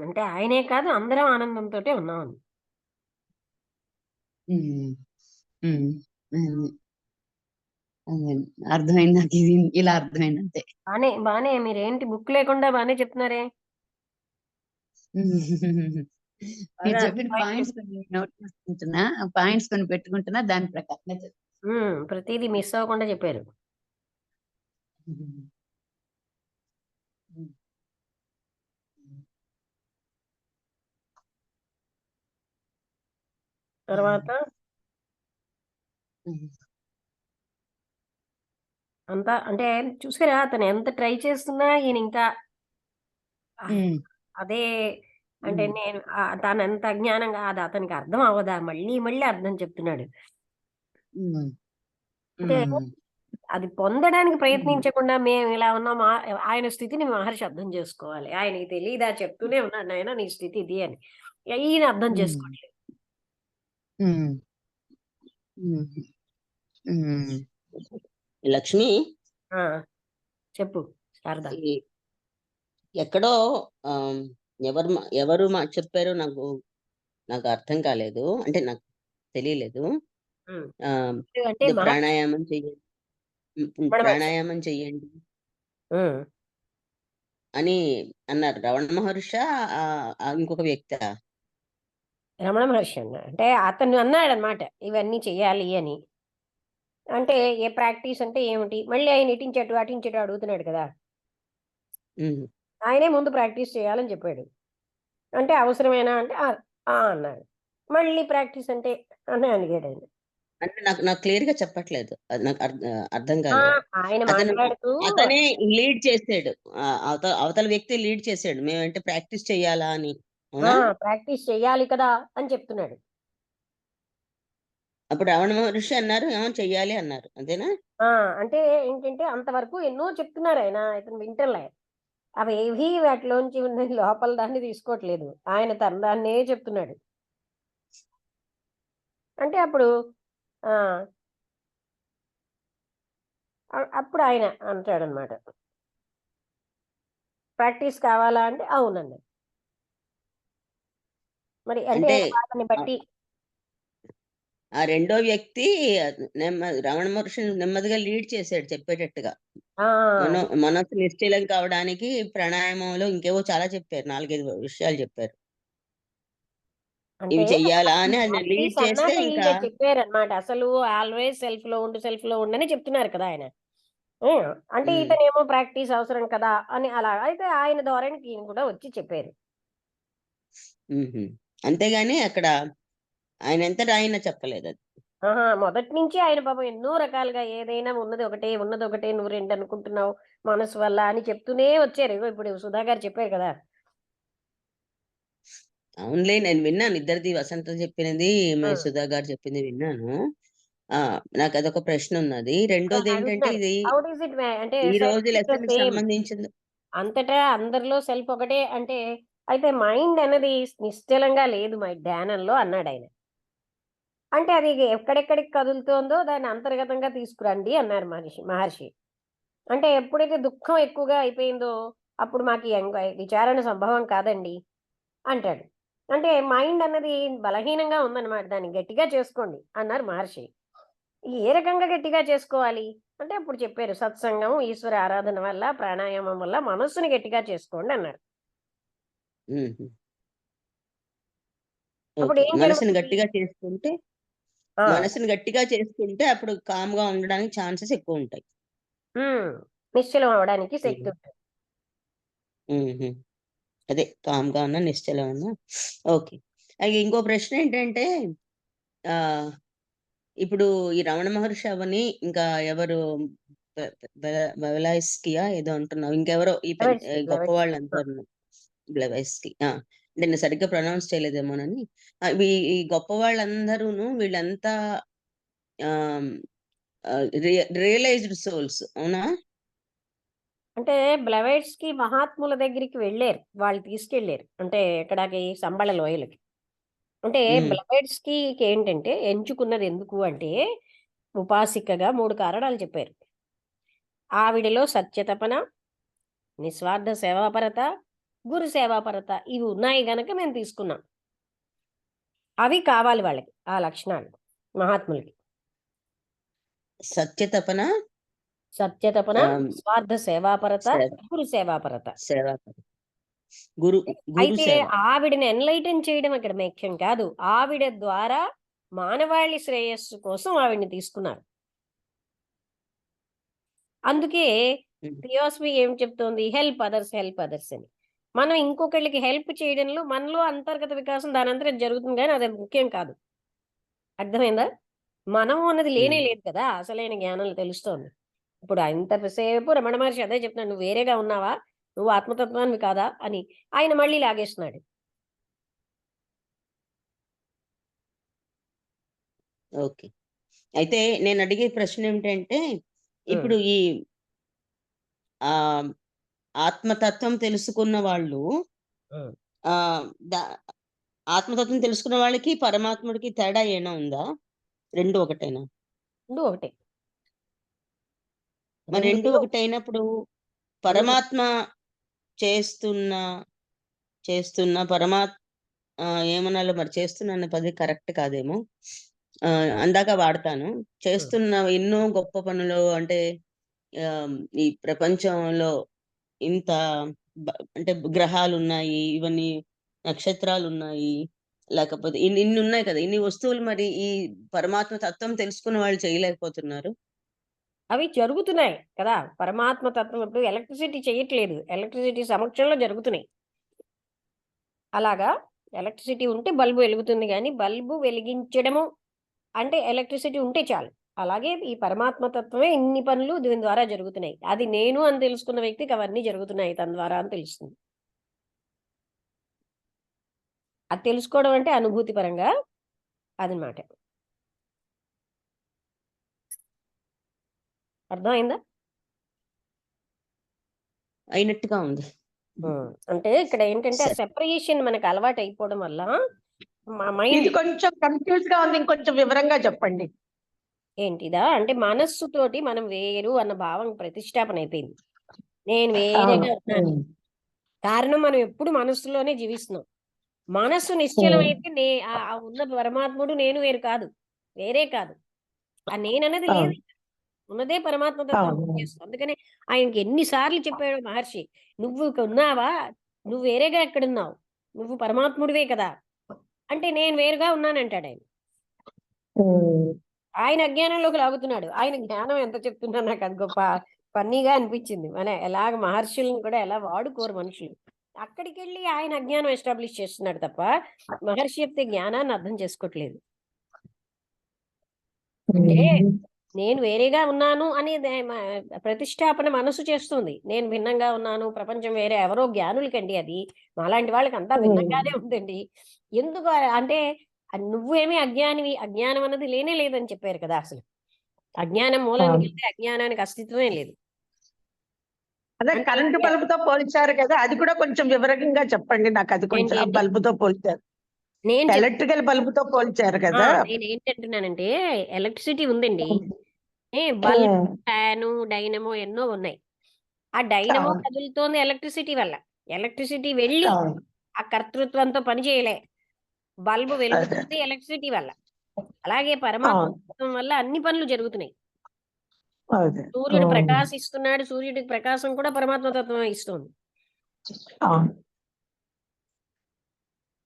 అంటే ఆయనే కాదు, అందరం ఆనందంతో ఉన్నాం. అర్థమైంది నాకు, ఇది ఇలా అర్థమైంది అంతే. బానే మీరేంటి బుక్ లేకుండా బానే చెప్తున్నారే. మీరు చెప్పిన పాయింట్స్ కొన్ని నోట్ చేసుకుంటున్నా, పాయింట్స్ కొన్ని పెట్టుకుంటున్నా, దాని ప్రకారం ప్రతిదీ మిస్ అవ్వకుండా చెప్పారు. తర్వాత అంతా అంటే చూసారా, అతను ఎంత ట్రై చేస్తున్నా ఈయన ఇంకా అదే అంటే నేను తను ఎంత అజ్ఞానంగా అది అతనికి అర్థం అవ్వదా, మళ్ళీ మళ్ళీ అర్థం చెప్తున్నాడు. అంటే అది పొందడానికి ప్రయత్నించకుండా మేము ఇలా ఉన్నాం, ఆయన స్థితిని మహర్షి అర్థం చేసుకోవాలి. ఆయనకి తెలియదా, చెప్తూనే ఉన్నాడు నాయన నీ స్థితి ఇది అని, ఈయన అర్థం చేసుకోవట్లేదు. లక్ష్మి, చెప్పు శారద. ఎక్కడో ఎవరు చెప్పారో నాకు అర్థం కాలేదు, అంటే నాకు తెలియలేదు. ప్రాణాయామం చెయ్యండి, ప్రాణాయామం చెయ్యండి అని అన్నారు. రమణ మహర్షి ఇంకొక వ్యక్తి? రమణ మహర్షి అన్న అంటే అతను అన్నాడు అనమాట, ఇవన్నీ చెయ్యాలి అని. అంటే ఏ ప్రాక్టీస్ అంటే ఏమిటి, మళ్ళీ ఆయన ఇటించటు అటించటు అడుగుతున్నాడు కదా. ఆయనే ముందు ప్రాక్టీస్ చేయాలని చెప్పాడు. అంటే అవసరమేనా అంటే అన్నాడు. మళ్ళీ ప్రాక్టీస్ అంటే అని అడిగాడు ఆయన. అంటే నాకు క్లియర్ గా చెప్పట్లేదు, అది నాకు అర్థం కాలేదు. ఆయన మాట్లాడుతూ అతనే లీడ్ చేసాడు, అవతల వ్యక్తి లీడ్ చేసాడు, మేమంటే ప్రాక్టీస్ చెయ్యాలా అని. ప్రాక్టీస్ చెయ్యాలి కదా అని చెప్తున్నాడు. అప్పుడు రమణ మహర్షి అన్నారు ఏమో చెయ్యాలి అన్నారు, అంతేనా? అంటే ఏంటంటే అంతవరకు ఎన్నో చెప్తున్నారు ఆయన, ఇతను వింటలే. అవి ఏవి వాటిలోంచి ఉన్న లోపల దాన్ని తీసుకోవట్లేదు, ఆయన తన దాన్నే చెప్తున్నాడు. అంటే అప్పుడు అప్పుడు ఆయన అంటాడనమాట, ప్రాక్టీస్ కావాలా అంటే అవునండి. మరి అంటే అంటే వాళ్ళని బట్టి ఆ రెండో వ్యక్తి రమణ మహర్షి నెమ్మదిగా లీడ్ చేశాడు చెప్పేటట్టుగా. ఆ, మనసు నిశ్చలం కావడానికి ప్రాణాయామంలో ఇంకేవో చాలా చెప్పారు, 4-5 విషయాలు చెప్పారు. అంటే ఇవి చెయ్యాలా అని ఆయన లీడ్ ప్రాక్టీస్ చేస్తే అన్నాక ఇంకా ఈయన చెప్పారనమాట, అసలు ఆల్వేస్ సెల్ఫ్ లో ఉండని చెప్తున్నారు కదా ఆయన. అంటే ఉమ్, ఇతనేమో ప్రాక్టీస్ అవసరం కదా అని అలా అయితే ఆయన ధోరణికి ఈయన కూడా వచ్చి చెప్పారు. ఉహు. అంతేగాని అక్కడ ఆయన ఎంతటా ఆయన చెప్పలేదు అది. ఆహా, మొదటి నుంచి ఆయన పాపం ఎన్నో రకాలుగా ఏదైనా ఉన్నది ఒకటే నువ్వు రెండు అనుకుంటున్నావు మనసు వల్ల అని చెప్తూనే వచ్చారు. ఇగో ఇప్పుడు సుధా గారు చెప్పారు కదా. అవునులే, నేను విన్నాను ఇద్దరిది, వసంత చెప్పినది ఆ, సుధా గారు చెప్పింది విన్నాను. నాకు అదొక ప్రశ్న ఉన్నది. రెండోది ఏంటంటే అడుగుతున్నారు ఇది హౌ డస్ ఇట్ అంటే ఈ సెల్ఫ్ రోజు ఇస్ ద లెసన్ కి సేమ్, సంబంధించింది. అంతటా అందరిలో సెల్ఫ్ ఒకటే అంటే, అయితే మైండ్ అనేది నిశ్చలంగా లేదు మై ధ్యానంలో అన్నాడు ఆయన. అంటే అది ఎక్కడెక్కడికి కదులుతోందో దాన్ని అంతర్గతంగా తీసుకురండి అన్నారు మహర్షి. అంటే ఎప్పుడైతే దుఃఖం ఎక్కువగా అయిపోయిందో అప్పుడు మాకు ఈ విచారణ సంభవం కాదండి అంటాడు. అంటే మైండ్ అన్నది బలహీనంగా ఉందన్నమాట, దాన్ని గట్టిగా చేసుకోండి అన్నారు మహర్షి. ఏ రకంగా గట్టిగా చేసుకోవాలి అంటే అప్పుడు చెప్పారు, సత్సంగం, ఈశ్వర ఆరాధన వల్ల, ప్రాణాయామం వల్ల మనస్సుని గట్టిగా చేసుకోండి అన్నారు. ఉహు. అప్పుడు ఓకే, ఏం మనసుని జరుగుతుంది? గట్టిగా చేసుకుంటే ఆ, అప్పుడు కామ్ గా ఉండడానికి ఛాన్సెస్ ఎక్కువ ఉంటాయి. ఉమ్, నిశ్చలం అవడానికి శక్తి ఉమ్, ఉంటుంది. ఉహు. అదే కామ్ గా ఉన్నా నిశ్చలం ఉన్నా. ఓకే. అలాగే ఇంకో ప్రశ్న ఏంటంటే ఆ ఇప్పుడు ఈ రమణ మహర్షి అవని ఇంకా ఎవరు బెవలాయిస్కియా ఏదో అంటున్నావు, ఇంకెవరో ఈ గొప్ప వాళ్ళు అంటారు బ్లెవైస్కి. అంటే నేను సరిగ్గా ప్రొనౌన్స్ చేయలేదేమోనని. ఈ గొప్ప వాళ్ళందరూను వీళ్ళంతా రియలైజ్డ్ సోల్స్, అవునా? అంటే బ్లవైట్స్ కి మహాత్ముల దగ్గరికి వెళ్ళారు, వాళ్ళు తీసుకెళ్లారు అంటే ఎక్కడికి, సంబళ లోయలకి. అంటే ఉమ్, బ్లవైట్స్ కి ఏంటంటే ఎంచుకున్నది ఎందుకు అంటే, ఉపాసికగా 3 కారణాలు చెప్పారు. ఆవిడలో సత్యతపన, నిస్వార్థ సేవాపరత, గురు సేవాపరత ఇవి ఉన్నాయి గనక మేము తీసుకున్నాం. అవి కావాలి వాళ్ళకి, ఆ లక్షణాలు మహాత్ములకి. సత్యతపన, సత్యతపన, ఆమ్, స్వార్థ సేవాపరత, సేవ గురు సేవాపరత. సేవ గురు గురు అయితే సేవ. ఆవిడని ఎన్లైటన్ చేయడం ఇక్కడ ముఖ్యం కాదు, ఆవిడ ద్వారా మానవాళి శ్రేయస్సు కోసం ఆవిడని తీసుకున్నారు. అందుకే ఉమ్, థియాసఫీ ఏం చెప్తోంది, హెల్ప్ అదర్స్ అని. మనం ఇంకొకళ్ళకి హెల్ప్ చేయడంలో మనలో అంతర్గత వికాసం దానంతరం జరుగుతుంది, కానీ అది ముఖ్యం కాదు. అర్థమైందా? మనం అన్నది లేనే ఉమ్. లేదు కదా, అసలైన జ్ఞానం తెలుస్తోంది. ఇప్పుడు ఇంతసేపు రమణ మహర్షి అదే చెప్తున్నాడు, నువ్వు వేరేగా ఉన్నావా, నువ్వు ఆత్మతత్వాన్ని కాదా అని ఆయన మళ్ళీ లాగేస్తున్నాడు. ఓకే. అయితే నేను అడిగే ప్రశ్న ఏమిటంటే ఇప్పుడు ఈ ఆ ఆత్మతత్వం తెలుసుకున్న వాళ్ళు ఆ దా- ఆత్మతత్వం తెలుసుకున్న వాళ్ళకి పరమాత్ముడికి తేడా ఏమైనా ఉందా? రెండు ఒకటేనా? రెండు ఒకటే. మరి రెండు ఒకటైనప్పుడు పరమాత్మ చేస్తున్న చేస్తున్న ఏమనాలో మరి, చేస్తున్న అనే పది కరెక్ట్ కాదేమో, అందాక వాడతాను. చేస్తున్న ఎన్నో గొప్ప పనులు అంటే ఆ, ఈ ప్రపంచంలో ఇంత అంటే గ్రహాలు ఉన్నాయి, ఇవన్నీ నక్షత్రాలు ఉన్నాయి, లేకపోతే ఇన్ని ఉన్నాయి కదా, ఇన్ని వస్తువులు, మరి ఈ పరమాత్మ తత్వం తెలుసుకున్న వాళ్ళు చేయలేకపోతున్నారు. అవి జరుగుతున్నాయి కదా, పరమాత్మ తత్వం ఇప్పుడు ఎలక్ట్రిసిటీ చేయట్లేదు, ఎలక్ట్రిసిటీ సమక్షంలో జరుగుతున్నాయి. అలాగా ఎలక్ట్రిసిటీ ఉంటే బల్బు వెలుగుతుంది, కానీ బల్బు వెలిగించడము అంటే ఎలక్ట్రిసిటీ ఉంటే చాలు. అలాగే ఈ పరమాత్మ తత్వమే ఇన్ని పనులు దీని ద్వారా జరుగుతున్నాయి, అది నేను అని తెలుసుకున్న వ్యక్తికి అవన్నీ జరుగుతున్నాయి తన ద్వారా అని తెలుస్తుంది. అది తెలుసుకోవడం అంటే అనుభూతి పరంగా అదనమాట. అర్థమైందా? అయినట్టుగా ఉంది. అంటే ఇక్కడ ఏంటంటే ఆ సరే. సెపరేషన్ మనకు అలవాటు అయిపోవడం వల్ల మా మైండ్ ఇది కొంచెం కన్ఫ్యూజ్ గా ఉంది, ఇంకొంచెం వివరంగా చెప్పండి. ఏంటిదా అంటే మనస్సుతోటి మనం వేరు అన్న భావం ప్రతిష్టాపన అయిపోయింది. నేను వేరేగా ఉన్నాను. కారణం మనం ఎప్పుడు మనస్సులోనే జీవిస్తున్నాం. మనస్సు నిశ్చలం అయితే ఆ ఉన్న పరమాత్ముడు నేను వేరు కాదు, వేరే కాదు. ఆ నేనన్నది లేదు, ఉన్నదే పరమాత్మ తత్వం చేస్తుంది. అందుకనే ఆయనకి ఎన్నిసార్లు చెప్పాడు మహర్షి, నువ్వు ఉన్నావా, నువ్వు వేరేగా ఎక్కడున్నావు, నువ్వు పరమాత్ముడివే కదా అంటే నేను వేరుగా ఉన్నానంటాడు ఆయన. ఆయన అజ్ఞానంలోకి లాగుతున్నాడు. ఆయన జ్ఞానం ఎంత చెప్తున్నా నాకు అది గొప్ప ఫన్నీగా అనిపించింది. మన ఎలాగ మహర్షులను కూడా ఎలా వాడుకోరు మనుషులు. అక్కడికి వెళ్ళి ఆయన అజ్ఞానం ఎస్టాబ్లిష్ చేస్తున్నాడు తప్ప మహర్షి చెప్తే జ్ఞానాన్ని అర్థం చేసుకోవట్లేదు. అంటే నేను వేరేగా ఉన్నాను అనేది ప్రతిష్టాపన మనసు చేస్తుంది. నేను భిన్నంగా ఉన్నాను, ప్రపంచం వేరే, ఎవరో జ్ఞానులకండి అది, మాలాంటి వాళ్ళకి అంతా భిన్నంగానే ఉందండి. ఎందుకు అంటే నువ్వేమీ అజ్ఞానివి, అజ్ఞానం అన్నది లేనే లేదని చెప్పారు కదా. అసలు అజ్ఞానం మూలానికి వెళ్తే అజ్ఞానానికి అస్తిత్వమే లేదు. అదే కరెంటు బల్బుతో పోల్చారు కదా, అది కూడా కొంచెం వివరంగా చెప్పండి నాకు. అది కొంచెం ఏంటి? బల్బుతో పోల్చారు, నేను ఎలక్ట్రికల్ బల్బుతో పోల్చారు కదా. నేను ఏంటంటున్నానంటే ఎలక్ట్రిసిటీ ఉందండి, బల్బ్, ఫ్యాను, డైనమో ఎన్నో ఉన్నాయి. ఆ డైనమో కదులుతోంది ఎలక్ట్రిసిటీ వల్ల. ఎలక్ట్రిసిటీ వెళ్ళి ఆ కర్తృత్వంతో పని చేయలే. బల్బు వెలుగుతుంది ఎలక్ట్రిసిటీ వల్ల. అలాగే పరమాత్మ వల్ల అన్ని పనులు జరుగుతున్నాయి. సూర్యుడు ప్రకాశిస్తున్నాడు, సూర్యుడికి ప్రకాశం కూడా పరమాత్మ తత్వం ఇస్తుంది.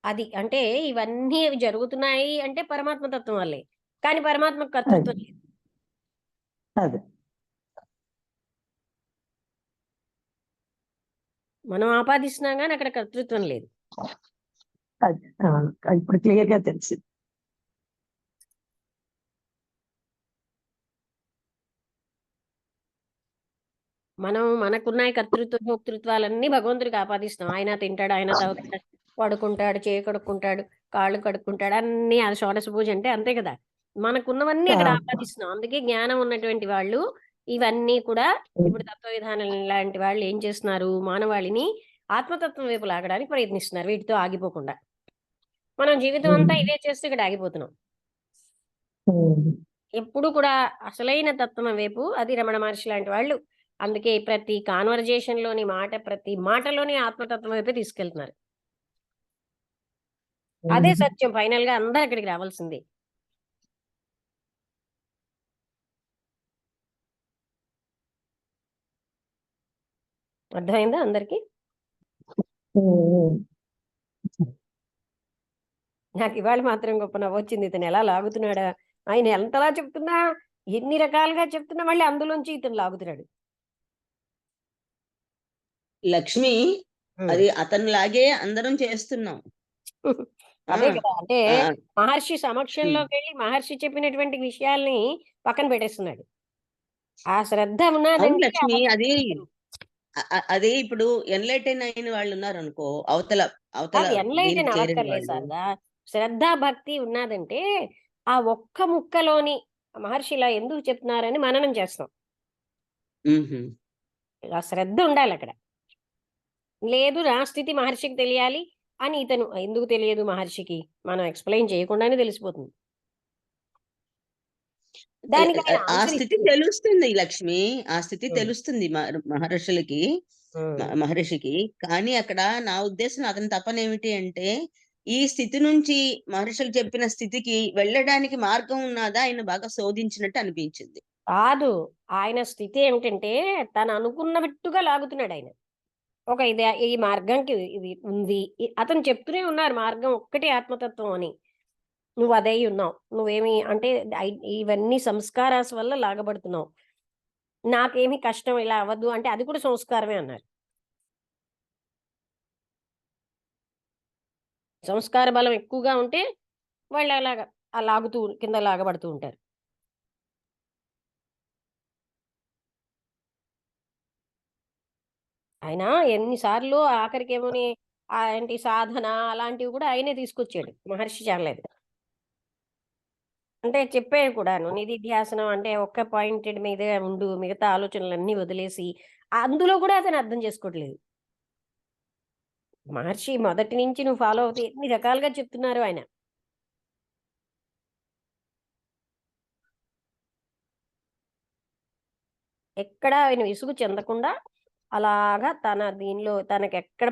అది అంటే ఇవన్నీ జరుగుతున్నాయి అంటే పరమాత్మ తత్వం వల్లే, కానీ పరమాత్మకు కర్తృత్వం లేదు. మనం ఆపాదిస్తున్నాం కానీ అక్కడ కర్తృత్వం లేదు. ఇప్పుడు క్లియర్ గా తెలిసింది. మనం మనకున్నాయి కర్తృత్వ భోక్తృత్వాలన్నీ భగవంతుడికి ఆపాదిస్తాం. ఆయన తింటాడు, ఆయన తాగుతాడు, పడుకుంటాడు, చేయి కడుక్కుంటాడు, కాళ్ళు కడుక్కుంటాడు, అన్ని ఆ షోడశ పూజ అంటే అంతే కదా. మనకున్నవన్నీ అక్కడ ఆపాదిస్తున్నాం. అందుకే జ్ఞానం ఉన్నటువంటి వాళ్ళు ఇవన్నీ కూడా, ఇప్పుడు తత్వ విధానం లాంటి వాళ్ళు ఏం చేస్తున్నారు, మానవాళిని ఆత్మతత్వం వైపు లాగడానికి ప్రయత్నిస్తున్నారు వీటితో ఆగిపోకుండా. మనం జీవితం అంతా ఇదే చేస్తూ ఇక్కడ ఆగిపోతున్నాం. ఎప్పుడు కూడా అసలైన తత్వం వైపు, అది రమణ మహర్షి లాంటి వాళ్ళు అందుకే ప్రతి కాన్వర్జేషన్ లోని మాట, ప్రతి మాటలోని ఆత్మతత్వం వైపు తీసుకెళ్తున్నారు. అదే సత్యం. ఫైనల్ గా అందరూ అక్కడికి రావాల్సిందే. అర్థమైందా అందరికి? నాకు ఇవాళ మాత్రం గొప్ప నవ్వొచ్చింది. ఇతను ఎలా లాగుతున్నాడా, ఆయన ఎంతలా చెప్తున్నా, ఎన్ని రకాలుగా చెప్తున్నా మళ్ళీ అందులోంచి ఇతను లాగుతున్నాడు. లక్ష్మి, అది అతను లాగే అందరం చేస్తున్నాం. అదే కదా, అంటే మహర్షి సమక్షంలోకి వెళ్ళి మహర్షి చెప్పినటువంటి విషయాల్ని పక్కన పెట్టేస్తున్నాడు. ఆ శ్రద్ధ ఉన్నదంటే లక్ష్మి, అది ఇప్పుడు ఎన్లైటైన్ అయిన వాళ్ళు ఉన్నారు అనుకో, అవతల ఎన్లైటైన్ అవక్కర్లేదు సార్దా. శ్రద్ధ భక్తి ఉన్నదంటే ఆ ఒక్క ముక్కలోని మహర్షి ఇలా ఎందుకు చెప్తున్నారని మననం చేస్తాం. ఆ శ్రద్ధ ఉండాలి అక్కడ. లేదు నా స్థితి మహర్షికి తెలియాలి అని ఇతను ఎందుకు తెలియదు మహర్షికి, మనం ఎక్స్ప్లెయిన్ చేయకుండానే తెలిసిపోతుంది. దానికి ఆ స్థితి తెలుస్తుంది లక్ష్మి, ఆ స్థితి తెలుస్తుంది మహర్షికి. కానీ అక్కడ నా ఉద్దేశం, అతని తపన ఏమిటి అంటే, ఈ స్థితి నుంచి మహర్షులు చెప్పిన స్థితికి వెళ్ళడానికి మార్గం ఉన్నదా ఆయన బాగా శోధించినట్టు అనిపించింది. కాదు, ఆయన స్థితి ఏమిటంటే తను అనుకున్నట్టుగా లాగుతున్నాడు ఆయన. ఒక ఇది ఈ మార్గంకి ఇది ఉంది, అతను చెప్తూనే ఉన్నారు మార్గం ఒక్కటి ఆత్మతత్వం అని. నువ్వు అదే ఉన్నావు, నువ్వేమి అంటే ఇవన్నీ సంస్కారాస్ వల్ల లాగబడుతున్నావు, నాకేమి కష్టం ఇలా అవ్వద్దు అంటే అది కూడా సంస్కారమే అన్నారు. సంస్కార బలం ఎక్కువగా ఉంటే వాళ్ళు అలాగా లాగుతూ కింద లాగబడుతూ ఉంటారు. ఆయన ఎన్నిసార్లు ఆఖరికేమోని ఏంటి సాధన అలాంటివి కూడా ఆయనే తీసుకొచ్చాడు, మహర్షి చాలేదు. అంటే చెప్పాడు కూడాను, నిధిధ్యాసనం అంటే ఒక్క పాయింటెడ్ మీద ఉండు, మిగతా ఆలోచనలన్నీ వదిలేసి. అందులో కూడా అతను అర్థం చేసుకోవట్లేదు. మహర్షి మొదటి నుంచి నువ్వు ఫాలో అవుతే ఎన్ని రకాలుగా చెప్తున్నారు ఆయన. ఎక్కడ ఆయన విసుగు చెందకుండా అలాగా తన దీనిలో తనకి ఎక్కడ